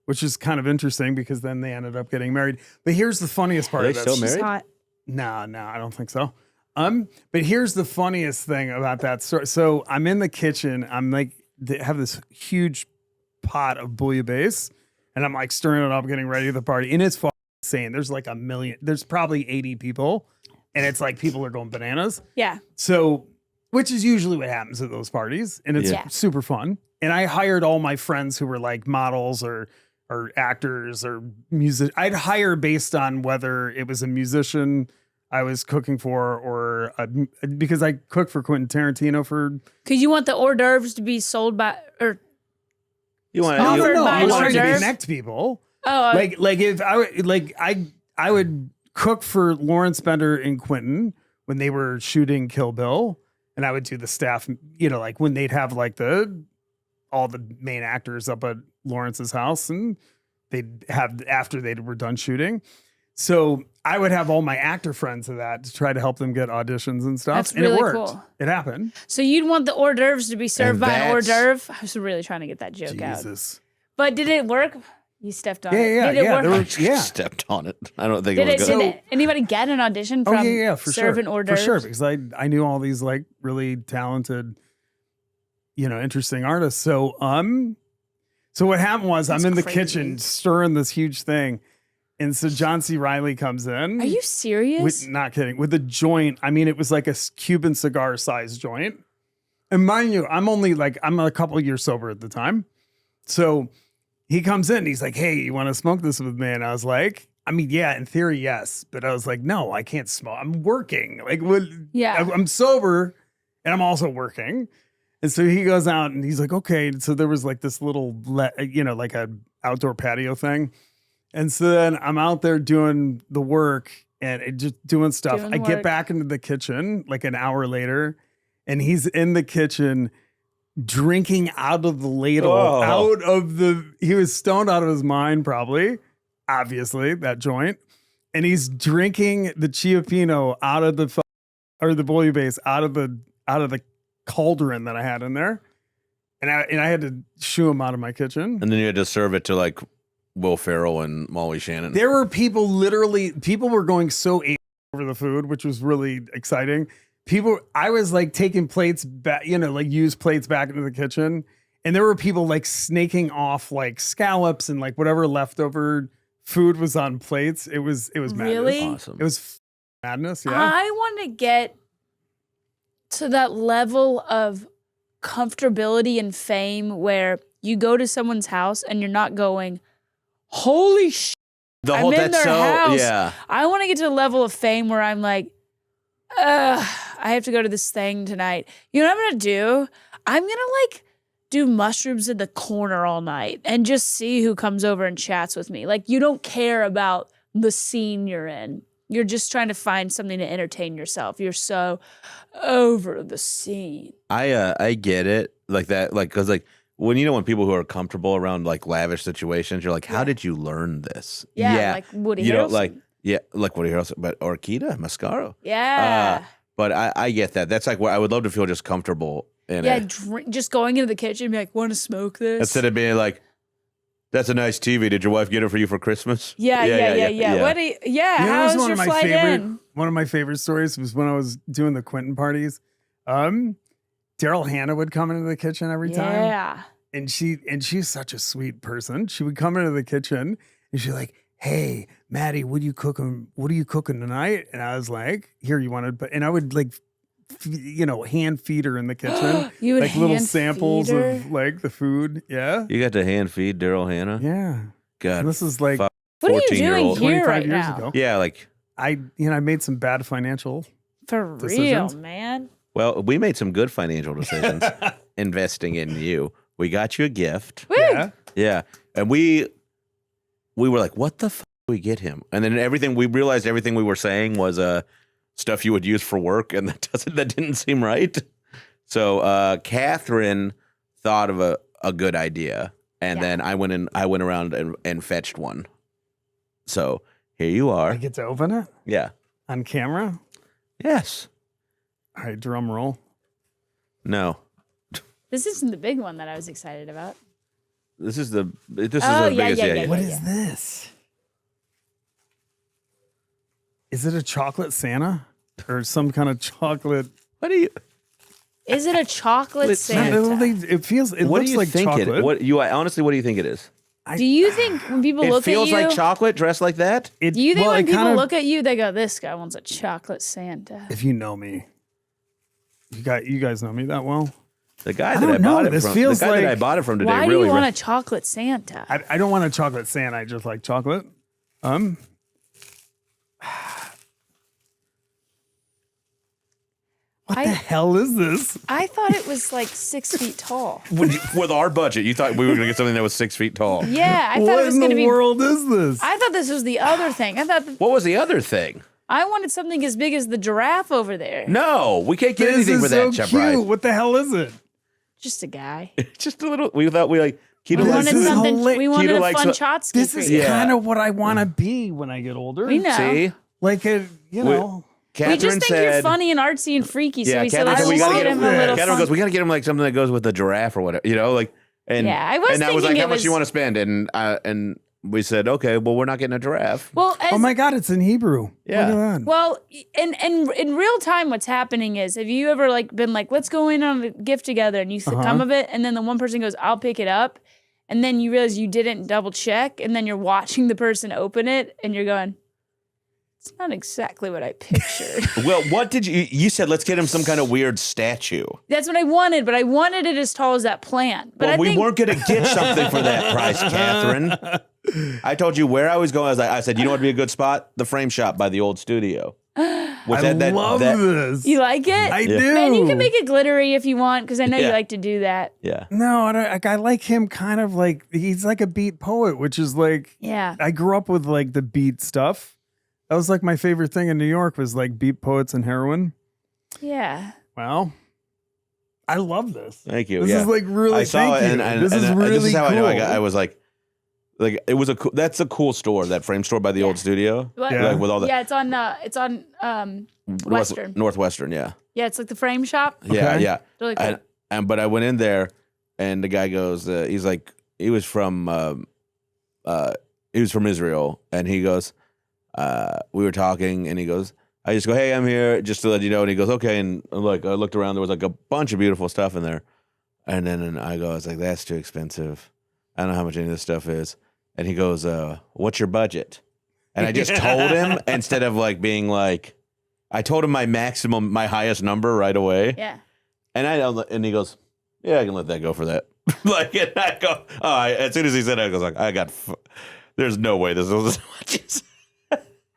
which is kind of interesting because then they ended up getting married. But here's the funniest part Are of they this. still she's married? hot. No, I don't think so. But here's the funniest thing about that story. So I'm in the kitchen. I'm like, they have this huge pot of bouillabaisse, and I'm like stirring it up, getting ready for the party, and it's insane. There's like a million. There's probably 80 people, and it's like people are going bananas. Yeah. So, which is usually what happens at those parties, and it's Yeah. super fun. And I hired all my friends who were like models or actors or music. I'd hire based on whether it was a musician I was cooking for or because I cooked for Quentin Tarantino for. Because you want the hors d'oeuvres to be sold by or You want Offered No, by I was hors trying to d'oeuvres? connect people. oh Like if I would cook for Lawrence Bender and Quentin when they were shooting Kill Bill, and I would do the staff, like when they'd have like all the main actors up at Lawrence's house, and they'd have after they were done shooting. So I would have all my actor friends of that to try to help them get auditions and stuff. That's and really it worked. cool. It happened. So you'd want the hors d'oeuvres to be served And by an hors that's- d'oeuvre? I was really trying to get that joke out. Jesus. But did it work? You stepped on it. Yeah. Did it work? There were, yeah. stepped on it. I don't think Did it was good. did anybody get an audition Oh from yeah, for sure. serving hors For d'oeuvres? sure, because I knew all these like really talented, interesting artists. So so what happened was That's I'm in the crazy. kitchen stirring this huge thing, and so John C. Reilly comes in. Are you serious? Not kidding. With a joint. I mean, it was like a Cuban cigar size joint. And mind you, I'm a couple of years sober at the time. So he comes in, he's like, hey, you want to smoke this with me? And I was like, I mean, yeah, in theory, yes. But I was like, no, I can't smoke. I'm working. Like, what? Yeah. I'm sober and I'm also working. And so he goes out and he's like, okay. And so there was like this little, like a outdoor patio thing. And so then I'm out there doing the work and just doing stuff. Doing the I get work. back into the kitchen like an hour later, and he's in the kitchen drinking out of the ladle, Oh. he was stoned out of his mind, probably, obviously, that joint. And he's drinking the Chia Pino out of the bouillabaisse out of the cauldron that I had in there. And I had to shoo him out of my kitchen. And then you had to serve it to like Will Ferrell and Molly Shannon. There were people were going so over the food, which was really exciting. I was like taking plates back, like used plates back into the kitchen. And there were people like snaking off like scallops and like whatever leftover food was on plates. It was madness. Really? Awesome. It was madness. Yeah. I want to get to that level of comfortability and fame where you go to someone's house and you're not going, holy shit. The I'm whole in that's their so house. yeah. I want to get to the level of fame where I'm like, I have to go to this thing tonight. You know what I'm going to do? I'm going to like do mushrooms in the corner all night and just see who comes over and chats with me. Like, you don't care about the scene you're in. You're just trying to find something to entertain yourself. You're so over the scene. I get it like that, like because like when people who are comfortable around like lavish situations, you're like, how did you learn this? Yeah, like Woody you Harrelson. know, like like Woody Harrelson, but or Keida Mascaro. Yeah. But I get that. That's like what I would love to feel just comfortable in Yeah, it just going into the kitchen and be like, want to smoke this? instead of being like, that's a nice TV. Did your wife get it for you for Christmas? Yeah. What do you, how was your flight in? One of my favorite stories was when I was doing the Quentin parties. Daryl Hannah would come into the kitchen every time. Yeah. And she's such a sweet person. She would come into the kitchen and she's like, hey, Maddie, what are you cooking tonight? And I was like, here, you want to, and I would like, hand feed her in the kitchen. You would like little hand samples feed her? of like the food. Yeah. You got to hand feed Daryl Hannah? Yeah. God. And this is like fuck, What are you 14-year-old. doing here 25 right years now? ago. Yeah, like, I made some bad financial. For real, Decisions. man. well, we made some good financial decisions investing in you. We got you a gift. Woo. Yeah. Yeah. And we were like, what the fuck did we get him? And then we realized everything we were saying was stuff you would use for work, and that didn't seem right. So Katherine thought of a good idea, and then I went around and fetched one. So here you are. I get to open it Yeah. on camera. Yes. All right, drum roll. No. This isn't the big one that I was excited about. This is the Oh, biggest. yeah. What is this? Is it a chocolate Santa or some kind of chocolate? What do you? Is it a chocolate It's not- Santa? It feels. It What looks do you like think chocolate. it? What do you think it is? Do you think when people It look at you, feels like chocolate dressed like that. It, do you think well, when it people kinda- look at you, they go, "This guy wants a chocolate Santa"? if you know me, you guys know me that well. The guy I that I don't know. bought it This from, feels the guy that I like- bought it from today Why do really you want a chocolate Santa? I don't want a chocolate Santa. I just like chocolate. What the hell is this? I thought it was like 6 feet tall. with our budget, you thought we were going to get something that was 6 feet tall. Yeah, I thought What it was in going to the be. world is this? I thought this was the other thing. I thought What was the other thing? I wanted something as big as the giraffe over there. No, we can't get This anything is for so that, Chef cute. Rice. What the hell is it? Just a guy. Just a little. We thought we like. Keto We This wanted is something. hila- We wanted Keto a likes fun a- Chotsky This for is you. Yeah. kind of what I want to be when I get older. We know. See, Like a, you know. We Catherine just think said, you're funny and artsy and freaky, so Yeah, we said, Catherine let's said we just gotta get get him him- a little Catherine fun. goes, we got to get him like something that goes with the giraffe or whatever, you know, like. And Yeah, I was and I was thinking like, it how much was- do you want to spend? And we said, okay, well, we're not getting a giraffe. Well, Oh my God, it's in Hebrew. Yeah. Look at that. well, in real time, what's happening is, have you ever like been like, let's go in on a gift together, and you come of it, and then the one person goes, I'll pick it up, and then you realize you didn't double check, and then you're watching the person open it, and you're going, it's not exactly what I pictured. Well, what did you said? Let's get him some kind of weird statue. That's what I wanted, but I wanted it as tall as that plant. But Well, I we think weren't going to get something for that price, Catherine. I told you where I was going. I said, you know what would be a good spot? The Frame Shop by the old studio. Was I love this. you like it. I do. Man, you can make it glittery if you want, because I know you Yeah. like to do that. Yeah. No, I, don't, like, I like him kind of like, he's like a beat poet, which is like, Yeah. I grew up with like the beat stuff. That was like my favorite thing in New York was like beat poets and heroin. Yeah. Well, I love this. Thank you. This yeah. is like really, I saw it, thank you. and This is really this is how cool. I know. I was like it was that's a cool store, that Frame store by the old studio. What? Yeah. Like with all the Yeah, it's on Western. Northwestern. Yeah. Yeah, it's like the frame shop. Yeah. Okay. Yeah. Really cool. But I went in there, and the guy goes, he's like, he was from Israel, and he goes, we were talking, and he goes, I just go, hey, I'm here, just to let you know, and he goes, okay, and like I looked around, there was like a bunch of beautiful stuff in there, and then I was like, that's too expensive. I don't know how much any of this stuff is, and he goes, what's your budget? And I just told him instead of like being like, I told him my highest number right away. Yeah. And he goes, yeah, I can let that go for that. Like, and I go, as soon as he said it, I was like, there's no way this was as much as.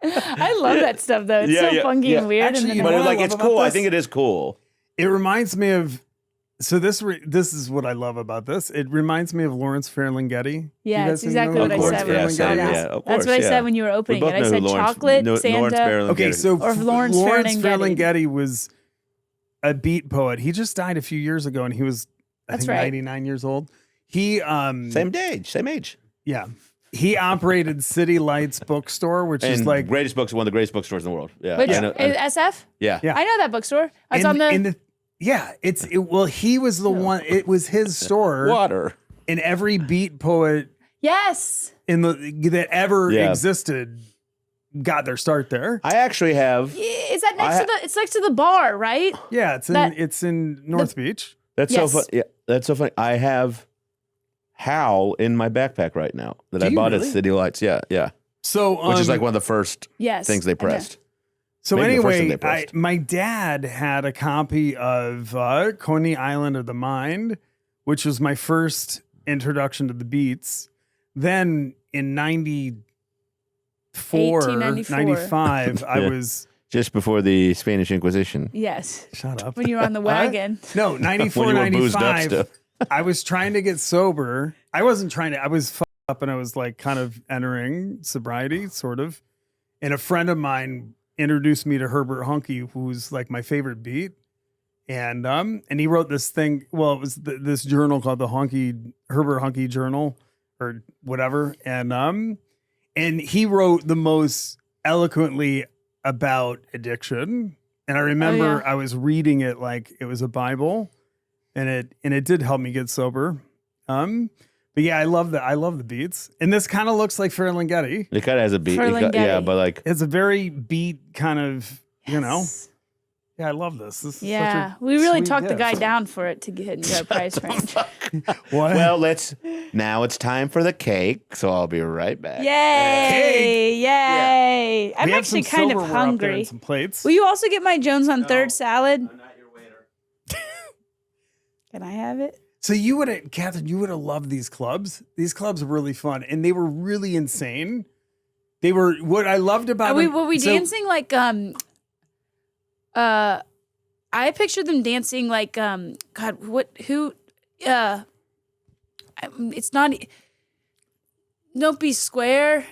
I love that stuff though. It's so funky and weird. Actually, and you then know But what I like, love it's about cool. I this? think it is cool. It reminds me of, so this is what I love about this. It reminds me of Lawrence Ferlinghetti. yeah, You it's guys exactly know what I Lawrence said. When I Ferlinghetti? said yeah, that. of That's course, what I yeah. said when you were We opening both it. I know who said Lawrence- chocolate, Lawrence Santa. Ferlinghetti. Okay, so Or Lawrence Ferlinghetti. Ferlinghetti was a beat poet. He just died a few years ago, and he was, I That's think, right. 99 years old. He, Same age. yeah, he operated City Lights Bookstore, which is And like greatest books, one of the greatest bookstores in the world. Yeah. Which I know- SF? yeah. Yeah. I know that bookstore. It's in- on the. in the yeah. Well, he was the one. It was his store, Water. and every beat poet yes. in that ever Yeah. existed got their start there. I actually have. Is that next to the? It's next to the bar, right? Yeah, it's in North Beach. That's Yes. so funny. Yeah, that's so funny. I have Howl in my backpack right now that Do I you bought really? at City Lights. Yeah, yeah. So, Which is like one of the first Yes. things they I know. pressed. So Maybe the first thing anyway, they pressed. my dad had a copy of Coney Island of the Mind, which was my first introduction to the Beats. Then in 1894. 95, I Yeah. was Just before the Spanish Inquisition. Yes. shut up. When you were on the wagon. No, 94, When you were boozed up 95. still. I was trying to get sober. I wasn't trying to. I was fucked up, and I was like kind of entering sobriety, sort of. And a friend of mine introduced me to Herbert Huncke, who's like my favorite beat. And he wrote this thing. Well, it was this journal called the Herbert Huncke Journal, or whatever. And he wrote the most eloquently about addiction. And I remember I was reading it like it was a Bible, and it did help me get sober. But yeah, I love the beats. And this kind of looks like Ferlinghetti. It kind of has a beat. Ferlinghetti. Yeah, but like, It's a very beat kind of, you know. Yes. Yeah, I love this. This is Yeah, such a we really sweet talked the gift. guy down for it to get into our price range. What? Well, now it's time for the cake, so I'll be right back. Yay! Yay! I'm we have actually some kind of silverware up there hungry. and some plates. Will you also get my Jones on Third salad? I'm not your waiter. Can I have it? So you would have, Catherine, you would have loved these clubs. These clubs were really fun, and they were really insane. They were what I loved about them. Were we dancing like I pictured them dancing like God, it's not Don't Be Square,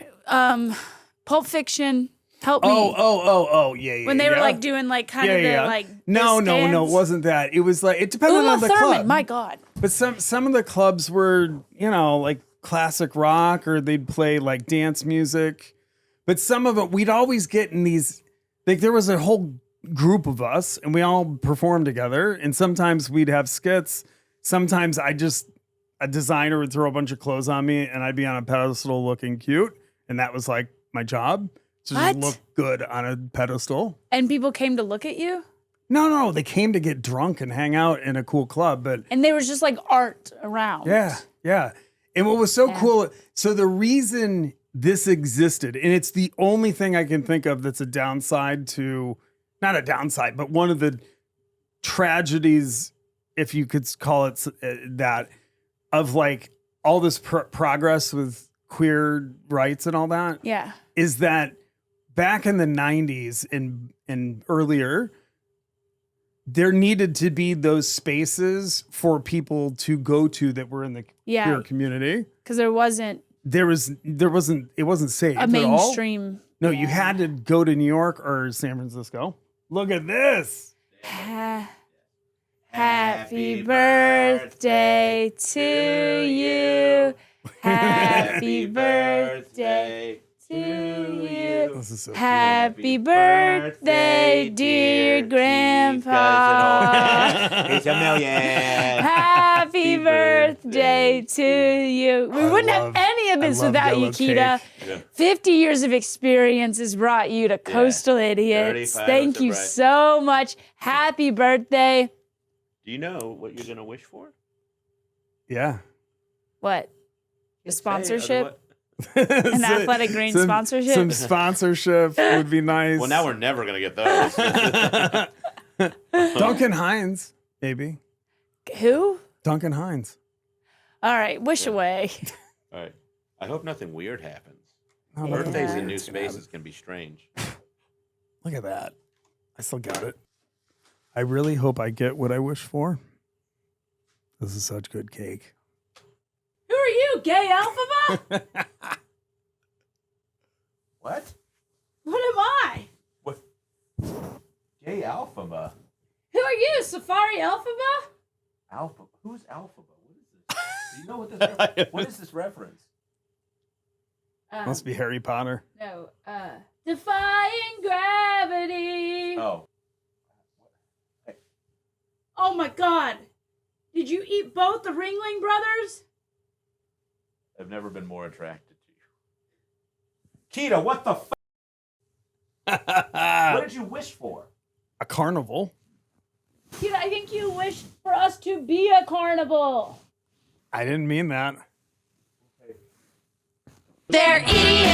Pulp Fiction, help me. Oh, yeah. When they were like doing like kind of the like no, this it dance. wasn't that. It was like it depended Uma on the Thurman, club. my God. But some of the clubs were, like classic rock, or they'd play like dance music. But some of it, we'd always get in these, like there was a whole group of us and we all performed together. And sometimes we'd have skits. Sometimes a designer would throw a bunch of clothes on me and I'd be on a pedestal looking cute. And that was like my job. To just look good on a pedestal. And people came to look at you? No, they came to get drunk and hang out in a cool club. And there was just like art around. Yeah. And what was so cool, so the reason this existed, and it's the only thing I can think of that's a downside to, not a downside, but one of the tragedies, if you could call it that, of like all this progress with queer rights and all that. Yeah. Is that back in the 90s and earlier, there needed to be those spaces for people to go to that were in the queer community. Because it wasn't safe a at mainstream. all. No, you had to go to New York or San Francisco. Look at this. Happy birthday to you. Happy birthday to you. This is so Happy birthday, dear Grandpa. He's a million. Happy birthday to you. We wouldn't have any of this without you, Keida. 50 years of experience has brought you to Coastal Idiots. 35 Thank was you right. so much. Happy birthday. Do you know what you're gonna wish for? Yeah. What? The sponsorship? An An Athletic Greens sponsorship? Some sponsorship would be nice. Well, now we're never gonna get those. Duncan Hines, maybe. Who? Duncan Hines. All right, wish away. All right. I hope nothing weird happens. Oh, Birthdays nothing in new weird's gonna spaces can be strange. Look at that. I still got it. I really hope I get what I wish for. This is such good cake. Who are you, gay alphabet? What? What am I? What? Gay Alphaba. Who are you, Safari Alphaba? Alpha. Who's Alphaba? What is this? Do you know what this? What is this reference? Must be Harry Potter. No, Defying Gravity. Oh. Oh my God. Did you eat both the Ringling Brothers? I've never been more attracted to you. Keida, what the what did you wish for? A carnival. Keita, I think you wished for us to be a carnival. I didn't mean that. They're idiots.